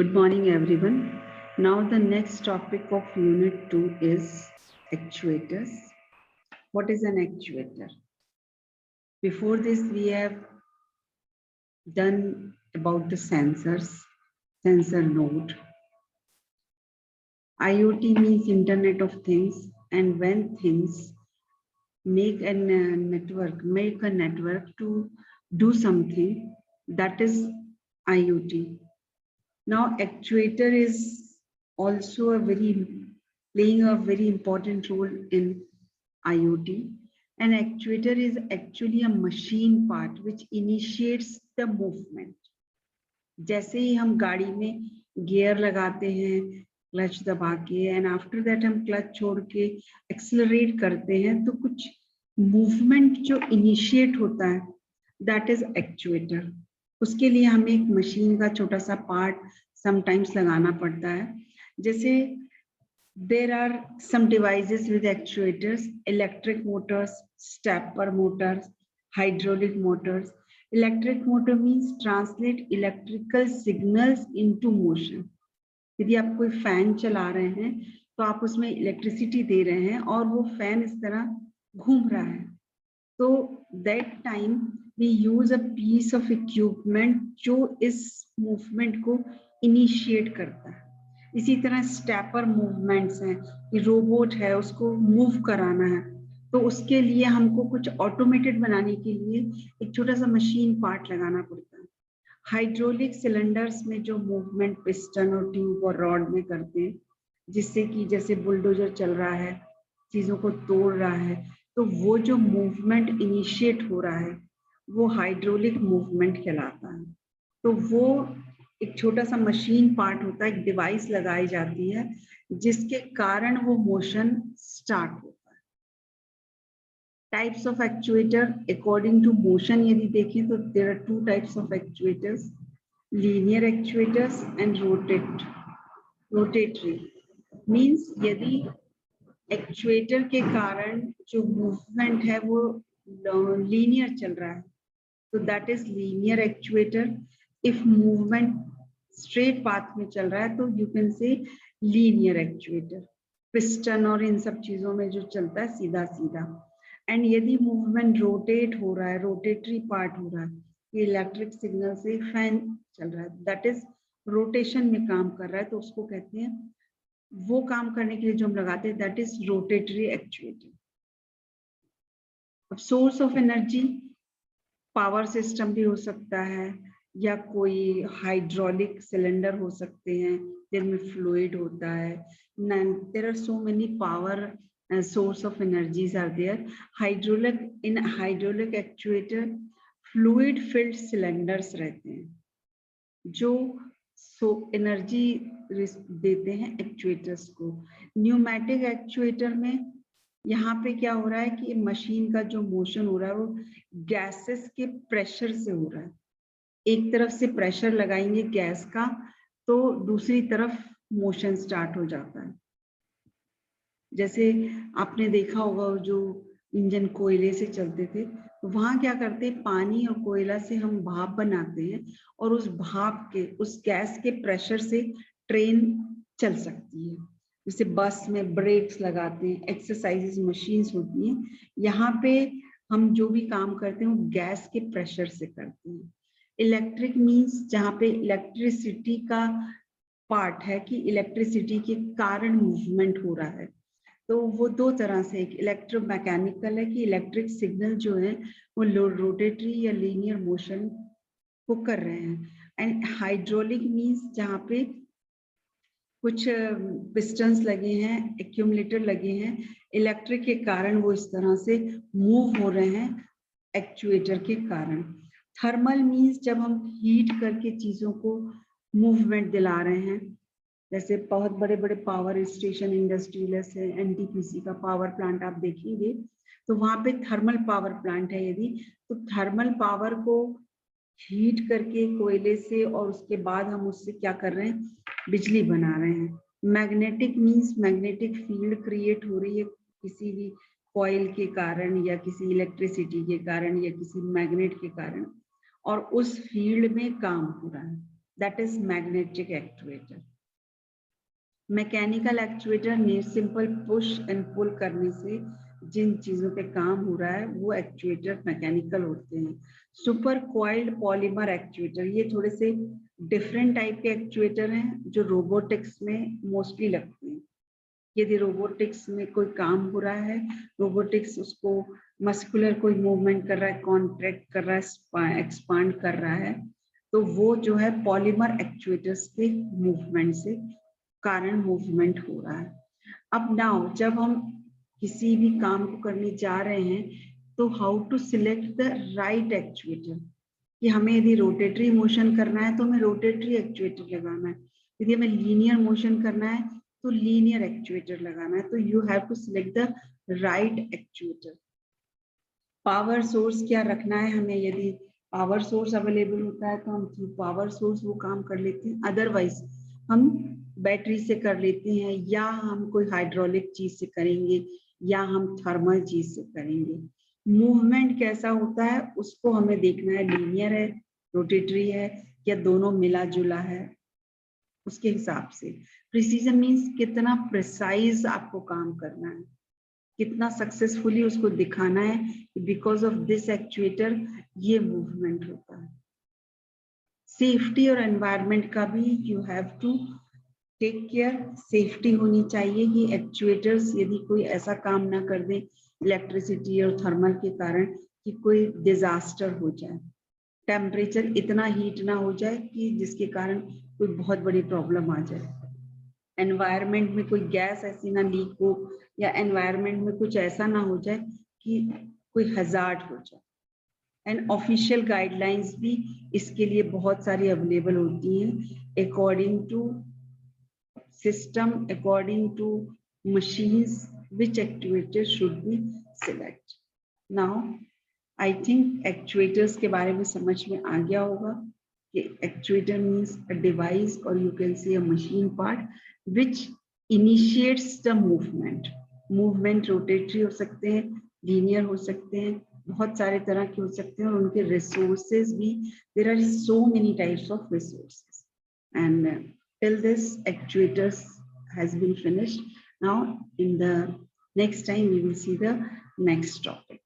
Good morning, everyone. Now, the next topic of Unit 2 is actuators. What is an actuator? Before this, we have done about the sensors, sensor node. IoT means Internet of Things, and when things make a network to do something, that is IoT. Now, actuator is also playing a very important role in IoT. An actuator is actually a machine part which initiates the movement. जैसे ही हम गाड़ी में gear लगाते हैं clutch दबा के and after that हम clutch छोड़ के एक्सेलरेट करते हैं तो कुछ मूवमेंट जो इनिशिएट होता है दैट इज एक्चुएटर. उसके लिए हमें एक मशीन का छोटा सा पार्ट समटाइम्स लगाना पड़ता है. जैसे there are some devices with actuators, electric motors, stepper motors, hydraulic motors. Electric motor means translate electrical signals into motion. यदि आप कोई फैन चला रहे हैं तो आप उसमें इलेक्ट्रिसिटी दे रहे हैं और वो फैन इस तरह घूम रहा है. तो that time we use a piece of equipment जो इस मूवमेंट को इनिशिएट करता है. इसी तरह स्टेपर मूवमेंट्स हैं कि रोबोट है उसको मूव कराना है तो उसके लिए हमको कुछ ऑटोमेटेड बनाने के लिए एक छोटा सा मशीन पार्ट लगाना पड़ता है. हाइड्रोलिक सिलेंडर्स में जो मूवमेंट पिस्टन और ट्यूब और रॉड में करते हैं जिससे कि जैसे बुलडोजर चल रहा है चीजों को तोड़ रहा है तो वो जो मूवमेंट इनिशिएट हो रहा है वो हाइड्रोलिक मूवमेंट कहलाता है. तो वो एक छोटा सा मशीन पार्ट होता है, एक डिवाइस लगाई जाती है जिसके कारण वो मोशन स्टार्ट होता है. Types of actuator according to motion यदि देखें तो there are two types of actuators, linear actuators and rotatory. Means यदि एक्चुएटर के कारण जो मूवमेंट है वो लीनियर चल रहा है तो that is linear actuator. If movement straight path में चल रहा है तो you can say linear actuator. Piston और इन सब चीजों में जो चलता है सीधा सीधा. एंड यदि मूवमेंट रोटेट हो रहा है, रोटेटरी पार्ट हो रहा है, ये इलेक्ट्रिक सिग्नल से फैन चल रहा है दैट इज रोटेशन में काम कर रहा है तो उसको कहते हैं, वो काम करने के लिए जो हम लगाते हैं दैट इज रोटेटरी एक्चुएटर. अब source of energy power system भी हो सकता है या कोई हाइड्रोलिक सिलेंडर हो सकते हैं जिनमें फ्लूइड होता है. There are so many power source of energies are there. In hydraulic actuator fluid filled cylinders रहते हैं जो एनर्जी देते हैं एक्चुएटर्स को. न्यूमेटिक एक्चुएटर में यहाँ पे क्या हो रहा है कि मशीन का जो मोशन हो रहा है वो गैसेस के प्रेशर से हो रहा है. एक तरफ से प्रेशर लगाएंगे गैस का तो दूसरी तरफ मोशन स्टार्ट हो जाता है. जैसे आपने देखा होगा जो इंजन कोयले से चलते थे तो वहां क्या करते हैं, पानी और कोयला से हम भाप बनाते हैं और उस भाप के उस गैस के प्रेशर से ट्रेन चल सकती है. जैसे बस में ब्रेक्स लगाते हैं, एक्सरसाइजेस मशीन्स होती हैं, यहाँ पे हम जो भी काम करते हैं वो गैस के प्रेशर से करते हैं. इलेक्ट्रिक मीन्स जहाँ पे इलेक्ट्रिसिटी का पार्ट है कि इलेक्ट्रिसिटी के कारण मूवमेंट हो रहा है. तो वो दो तरह से, एक इलेक्ट्रोमैकेनिकल है कि इलेक्ट्रिक सिग्नल जो है वो रोटेटरी या लीनियर मोशन को कर रहे हैं. एंड हाइड्रोलिक मींस जहाँ पे कुछ पिस्टन्स लगे हैं, एक्यूमुलेटर लगे हैं, इलेक्ट्रिक के कारण वो इस तरह से मूव हो रहे हैं एक्चुएटर के कारण. थर्मल मींस जब हम हीट करके चीजों को मूवमेंट दिला रहे हैं. जैसे बहुत बड़े बड़े पावर स्टेशन इंडस्ट्रियल है, एनटीपीसी का पावर प्लांट आप देखेंगे तो वहां पे थर्मल पावर प्लांट है यदि तो थर्मल पावर को हीट करके कोयले से और उसके बाद हम उससे क्या कर रहे हैं, बिजली बना रहे हैं. Magnetic means magnetic field create हो रही है किसी भी कॉइल के कारण या किसी इलेक्ट्रिसिटी के कारण या किसी मैग्नेट के कारण और उस फील्ड में काम हो रहा है that is magnetic actuator. Mechanical actuator ने सिंपल पुश एंड पुल करने से जिन चीजों पे काम हो रहा है वो एक्चुएटर मैकेनिकल होते हैं. सुपर कॉइल्ड पॉलीमर एक्चुएटर, ये थोड़े से डिफरेंट टाइप के एक्चुएटर हैं जो रोबोटिक्स में मोस्टली लगते हैं. यदि रोबोटिक्स में कोई काम हो रहा है, रोबोटिक्स उसको मस्कुलर कोई मूवमेंट कर रहा है, कॉन्ट्रैक्ट कर रहा है, एक्सपांड कर रहा है, तो वो जो है पॉलीमर एक्चुएटर्स के मूवमेंट से कारण मूवमेंट हो रहा है. अब नाउ जब हम किसी भी काम को करने जा रहे हैं तो how to select the right actuator, कि हमें यदि रोटेटरी मोशन करना है तो हमें रोटेटरी एक्चुएटर लगाना है, यदि हमें लीनियर मोशन करना है तो लीनियर एक्चुएटर लगाना है. तो you have to select the right actuator. Power source क्या रखना है हमें, यदि पावर सोर्स अवेलेबल होता है तो हम थ्रू पावर सोर्स वो काम कर लेते हैं, अदरवाइज हम बैटरी से कर लेते हैं, या हम कोई हाइड्रोलिक चीज से करेंगे, या हम थर्मल चीज से करेंगे. मूवमेंट कैसा होता है उसको हमें देखना है, लीनियर है, रोटेटरी है, या दोनों मिला जुला है. उसके हिसाब से प्रिसीजन मीन्स कितना प्रिसाइज आपको काम करना है, कितना सक्सेसफुली उसको दिखाना है, बिकॉज ऑफ दिस एक्चुएटर ये मूवमेंट होता है. सेफ्टी और एनवायरनमेंट का भी you have to take care. Safety होनी चाहिए कि एक्चुएटर्स यदि कोई ऐसा काम ना कर दे इलेक्ट्रिसिटी और थर्मल के कारण कि कोई डिजास्टर हो जाए, टेम्परेचर इतना हीट ना हो जाए कि जिसके कारण कोई बहुत बड़ी प्रॉब्लम आ जाए. एनवायरनमेंट में कोई गैस ऐसी ना लीक हो, या एनवायरनमेंट में कुछ ऐसा ना हो जाए कि कोई हजार्ड हो जाए. एंड ऑफिशियल गाइडलाइंस भी इसके लिए बहुत सारी अवेलेबल होती हैं, according to system, according to machines, which actuator should be select. Now I think actuators के बारे में समझ में आ गया होगा कि actuator means a device or you can say a machine part which initiates the movement. Movement rotatory हो सकते हैं, linear हो सकते हैं, बहुत सारे तरह के हो सकते हैं, और उनके resources भी, there are so many types of resources. And till this actuators has been finished. Now in the next time we will see the next topic.